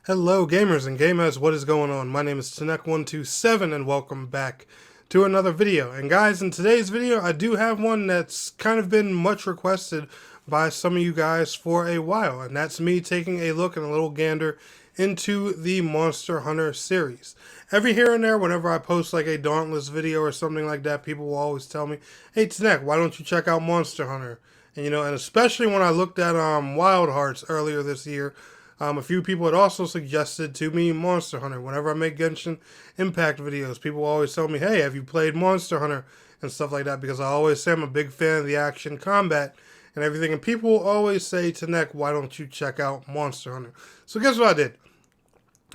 Hello gamers and gamers, what is going on? My name is Tanek127 and welcome back to another video. And guys, in today's video I do have one that's kind of been much requested by some of you guys for a while, and that's me taking a look and a little gander into the Monster Hunter series. Every here and there, whenever I post like a Dauntless video or something like that, people will always tell me, "Hey Tanek, why don't you check out Monster Hunter?" And and especially when I looked at Wild Hearts earlier this year, a few people had also suggested to me Monster Hunter. Whenever I make Genshin Impact videos, people always tell me, "Hey, have you played Monster Hunter?" and stuff like that, because I always say I'm a big fan of the action combat and everything. And people always say, "Tanek, why don't you check out Monster Hunter?" So guess what I did?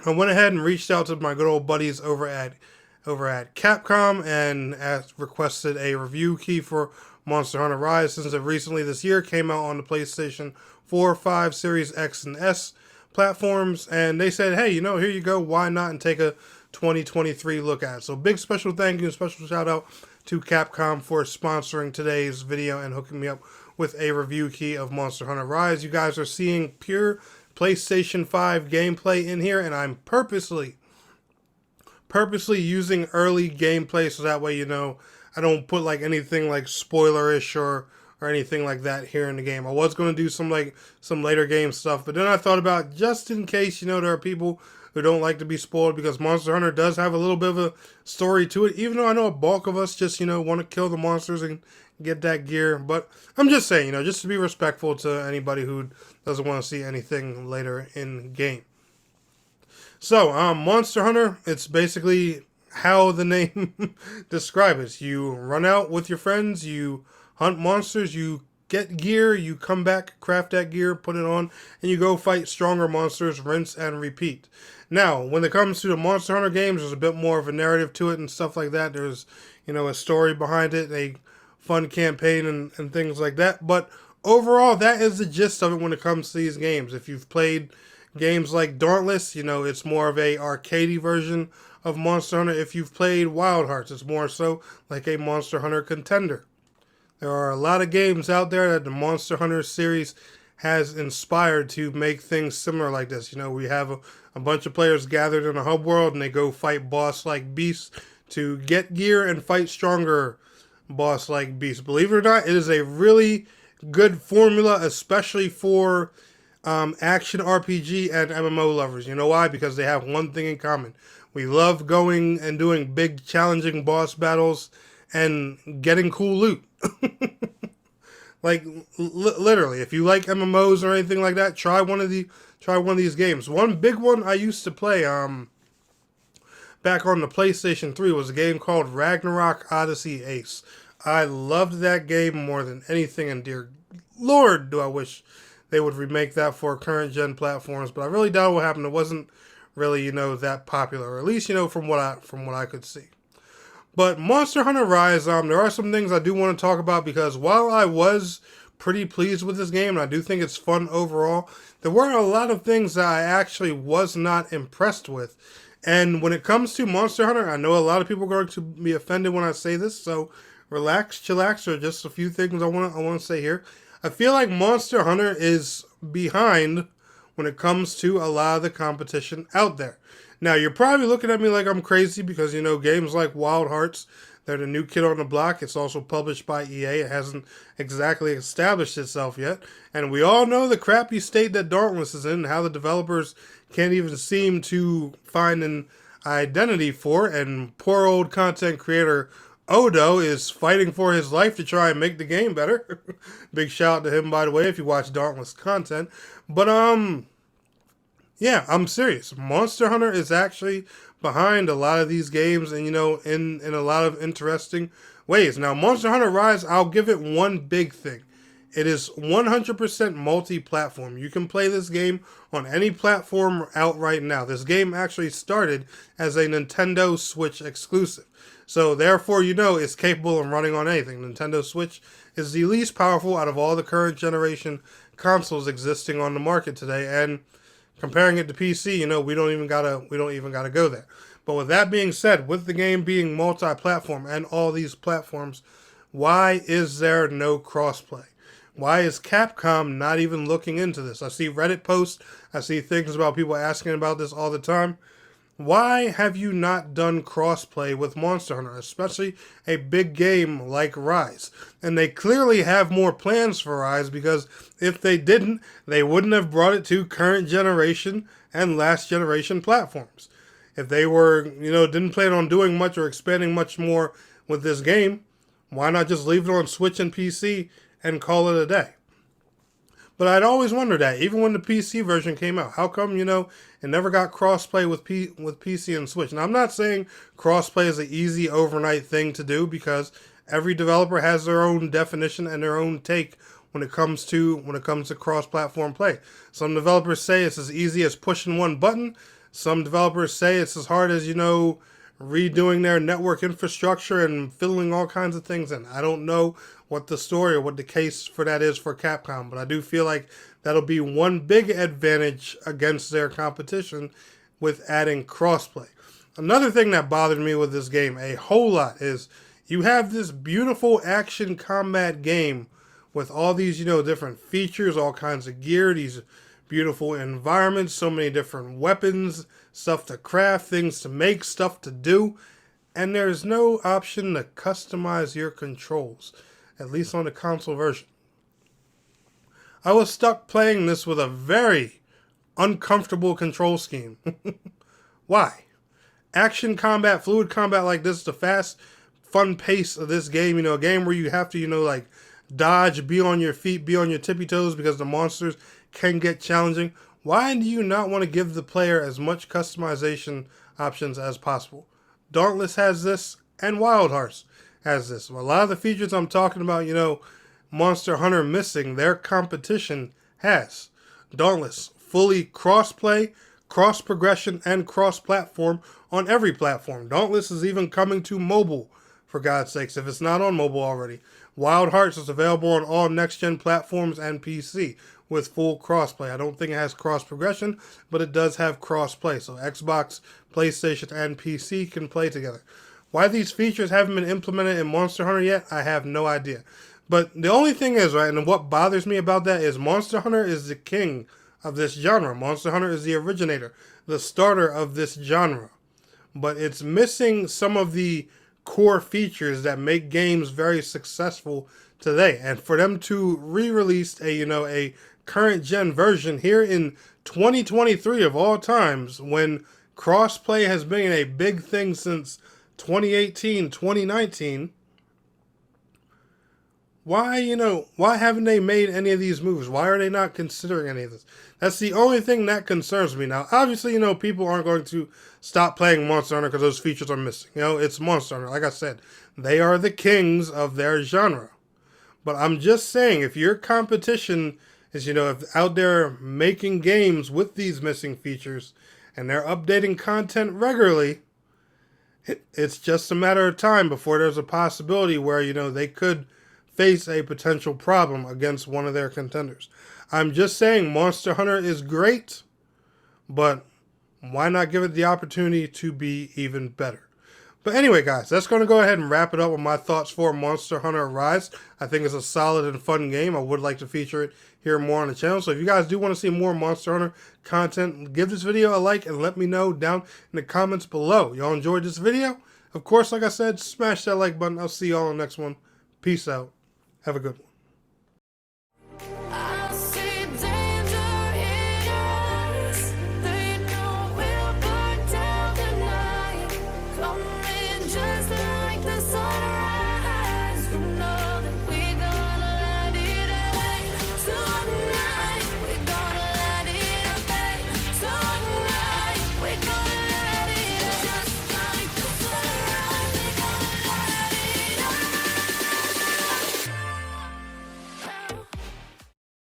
I went ahead and reached out to my good old buddies over at Capcom and requested a review key for Monster Hunter Rise, since it recently this year came out on the PlayStation 4, 5, Series X, and S platforms. And they said, "Hey, here you go. Why not and take a 2023 look at it?" So big special thank you, special shout out to Capcom for sponsoring today's video and hooking me up with a review key of Monster Hunter Rise. You guys are seeing pure PlayStation 5 gameplay in here, and I'm purposely using early gameplay so that way I don't put like anything like spoilerish or anything like that here in the game. I was going to do some later game stuff, but then I thought about, just in case there are people who don't like to be spoiled, because Monster Hunter does have a little bit of a story to it, even though I know a bulk of us just want to kill the monsters and get that gear. But I'm just saying, just to be respectful to anybody who doesn't want to see anything later in game. So, Monster Hunter, it's basically how the name describes it. You run out with your friends, you hunt monsters, you get gear, you come back, craft that gear, put it on, and you go fight stronger monsters, rinse and repeat. Now, when it comes to the Monster Hunter games, there's a bit more of a narrative to it and stuff like that. There's, a story behind it, a fun campaign and things like that. But overall, that is the gist of it when it comes to these games. If you've played games like Dauntless, it's more of a arcadey version of Monster Hunter. If you've played Wild Hearts, it's more so like a Monster Hunter contender. There are a lot of games out there that the Monster Hunter series has inspired to make things similar like this. We have a bunch of players gathered in a hub world, and they go fight boss-like beasts to get gear and fight stronger boss-like beasts. Believe it or not, it is a really good formula, especially for action RPG and MMO lovers. You know why? Because they have one thing in common. We love going and doing big, challenging boss battles and getting cool loot. Like literally, if you like MMOs or anything like that, try one of these games. One big one I used to play back on the PlayStation 3 was a game called Ragnarok Odyssey Ace. I loved that game more than anything, and dear Lord, do I wish they would remake that for current gen platforms. But I really doubt what happened. It wasn't really that popular, or at least from what I could see. But Monster Hunter Rise, there are some things I do want to talk about, because while I was pretty pleased with this game, and I do think it's fun overall, there were a lot of things that I actually was not impressed with. And when it comes to Monster Hunter, I know a lot of people are going to be offended when I say this, so relax, chillax, or just a few things I want to say here. I feel like Monster Hunter is behind when it comes to a lot of the competition out there. Now, you're probably looking at me like I'm crazy, because, games like Wild Hearts, they're the new kid on the block. It's also published by EA. It hasn't exactly established itself yet. And we all know the crappy state that Dauntless is in, and how the developers can't even seem to find an identity for it. And poor old content creator Odo is fighting for his life to try and make the game better. Big shout out to him, by the way, if you watch Dauntless content. But, yeah, I'm serious. Monster Hunter is actually behind a lot of these games, and in a lot of interesting ways. Now, Monster Hunter Rise, I'll give it one big thing. It is 100% multi-platform. You can play this game on any platform out right now. This game actually started as a Nintendo Switch exclusive. So therefore, it's capable of running on anything. Nintendo Switch is the least powerful out of all the current generation consoles existing on the market today, and comparing it to PC, we don't even gotta go there. But with that being said, with the game being multi-platform and all these platforms, why is there no crossplay? Why is Capcom not even looking into this? I see Reddit posts, I see things about people asking about this all the time. Why have you not done crossplay with Monster Hunter, especially a big game like Rise? And they clearly have more plans for Rise, because if they didn't, they wouldn't have brought it to current generation and last generation platforms. If they were, didn't plan on doing much or expanding much more with this game, why not just leave it on Switch and PC and call it a day? But I'd always wondered that, even when the PC version came out, how come, it never got crossplay with PC and Switch? Now, I'm not saying crossplay is an easy overnight thing to do, because every developer has their own definition and their own take when it comes to cross-platform play. Some developers say it's as easy as pushing one button. Some developers say it's as hard as, redoing their network infrastructure and filling all kinds of things in. I don't know what the story or what the case for that is for Capcom, but I do feel like that'll be one big advantage against their competition with adding crossplay. Another thing that bothered me with this game a whole lot is you have this beautiful action combat game with all these, different features, all kinds of gear, these beautiful environments, so many different weapons, stuff to craft, things to make, stuff to do, and there's no option to customize your controls, at least on the console version. I was stuck playing this with a very uncomfortable control scheme. Why? Action combat, fluid combat like this, the fast, fun pace of this game, a game where you have to, dodge, be on your feet, be on your tippy toes, because the monsters can get challenging. Why do you not want to give the player as much customization options as possible? Dauntless has this, and Wild Hearts has this. A lot of the features I'm talking about, Monster Hunter missing, their competition has. Dauntless, fully cross-play, cross-progression, and cross-platform on every platform. Dauntless is even coming to mobile, for God's sakes, if it's not on mobile already. Wild Hearts is available on all next-gen platforms and PC with full crossplay. I don't think it has cross-progression, but it does have cross-play. So Xbox, PlayStation, and PC can play together. Why these features haven't been implemented in Monster Hunter yet, I have no idea. But the only thing is, right, and what bothers me about that is Monster Hunter is the king of this genre. Monster Hunter is the originator, the starter of this genre. But it's missing some of the core features that make games very successful today. And for them to re-release a current gen version here in 2023 of all times, when crossplay has been a big thing since 2018, 2019, why haven't they made any of these moves? Why are they not considering any of this? That's the only thing that concerns me. Now, obviously, people aren't going to stop playing Monster Hunter because those features are missing. It's Monster Hunter. Like I said, they are the kings of their genre. But I'm just saying, if your competition is, if out there making games with these missing features and they're updating content regularly, it's just a matter of time before there's a possibility where, they could face a potential problem against one of their contenders. I'm just saying Monster Hunter is great, but why not give it the opportunity to be even better? But anyway, guys, that's going to go ahead and wrap it up with my thoughts for Monster Hunter Rise. I think it's a solid and fun game. I would like to feature it here more on the channel. So if you guys do want to see more Monster Hunter content, give this video a like and let me know down in the comments below. Y'all enjoyed this video? Of course, like I said, smash that like button. I'll see y'all on the next one. Peace out. Have a good one.